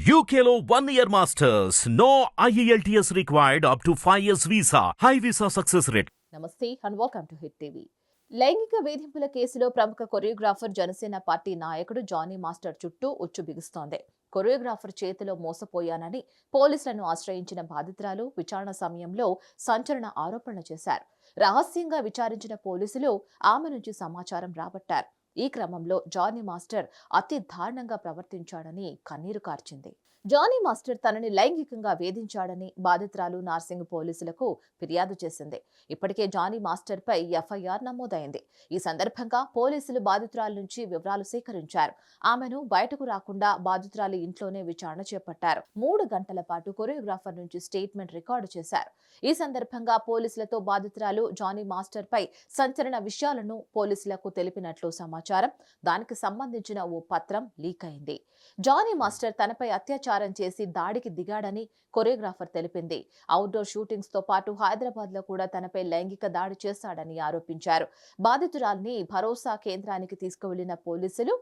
UKLO 1 year masters. No IELTS required up to 5 years visa. High visa success rate. నమస్తే and welcome to hit TV. లైంగిక వేధింపుల కేసులో ప్రముఖ choreographer Janasena party నాయకుడు Johnny master చుట్టూ ఉచ్చు బిగుస్తోంది. కొరియోగ్రాఫర్ చేతిలో మోసపోయానని పోలీసులను ఆశ్రయించిన బాధితురాలు విచారణ సమయంలో సంచలన ఆరోపణలు చేశారు. రహస్యంగా విచారించిన పోలీసులు ఆమె నుంచి సమాచారం రాబట్టారు. ఈ క్రమంలో జానీ మాస్టర్ అతి దారుణంగా ప్రవర్తించాడని కన్నీరు కార్చింది. జానీ మాస్టర్ తనని లైంగికంగా వేధించాడని బాధితురాలు నార్సింగ్ పోలీసులకు ఫిర్యాదు చేసింది. ఇప్పటికే జానీ మాస్టర్ పై ఎఫ్ఐఆర్ నమోదైంది. ఈ సందర్భంగా పోలీసులు బాధితురాల నుంచి వివరాలు సేకరించారు. ఆమెను బయటకు రాకుండా బాధితురాలి ఇంట్లోనే విచారణ చేపట్టారు. 3 గంటల పాటు కొరియోగ్రాఫర్ నుంచి స్టేట్మెంట్ రికార్డు చేశారు. ఈ సందర్భంగా పోలీసులతో బాధితురాలు జానీ మాస్టర్ పై సంచలన విషయాలను పోలీసులకు తెలిపినట్లు సమాచారం. దానికి సంబంధించిన ఓ పత్రం లీక్ అయింది. జానీ మాస్టర్ తనపై అత్యాచారం చేసి దాడికి దిగాడని కొరియోగ్రాఫర్ తెలిపింది. అవుట్డోర్ షూటింగ్స్ తో పాటు హైదరాబాద్ లో కూడా తనపై లైంగిక దాడి చేశాడని ఆరోపించారు. బాధితురాలిని భరోసా కేంద్రానికి తీసుకువెళ్లిన పోలీసులు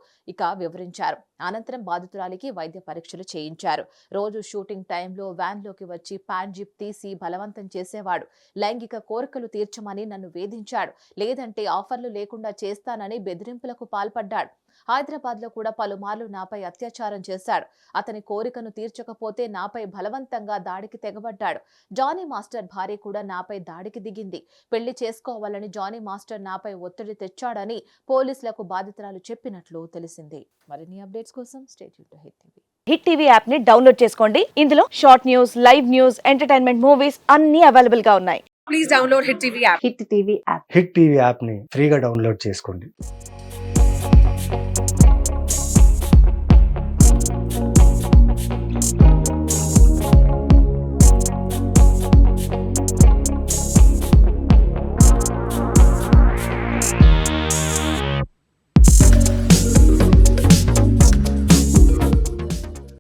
వివరించారు. అనంతరం బాధితురాలికి వైద్య పరీక్షలు చేయించారు. రోజు షూటింగ్ టైంలో వ్యాన్ లోకి వచ్చి ప్యాంట్ జిప్ తీసి బలవంతం చేసేవాడు. లైంగిక కోరికలు తీర్చమని నన్ను వేధించాడు. లేదంటే ఆఫర్లు లేకుండా చేస్తానని బెదిరింపులకు పాల్పడ్డాడు. హైదరాబాద్ లో కూడా పలుమార్లు నాపై అత్యాచారం చేశాడు. అతని కోరికను తీర్చకపోతే నాపై బలవంతంగా దాడికి తెగబడ్డాడు. జానీ మాస్టర్ భార్య కూడా నాపై దాడికి దిగింది. పెళ్లి చేసుకోవాలని జానీ మాస్టర్ నాపై ఒత్తిడి తెచ్చాడని పోలీసులకు బాధితురాలు చెప్పినట్లు తెలిసింది. మరిన్ని అప్డేట్స్ కోసం stay tune to hit TV. Hit TV app ని డౌన్లోడ్ చేసుకోండి. ఇందులో short news, live news, entertainment movies అన్ని అవైలబుల్ గా ఉన్నాయి. Please download Hit TV app. Hit TV app hit TV app ని ఫ్రీగా డౌన్లోడ్ చేసుకోండి.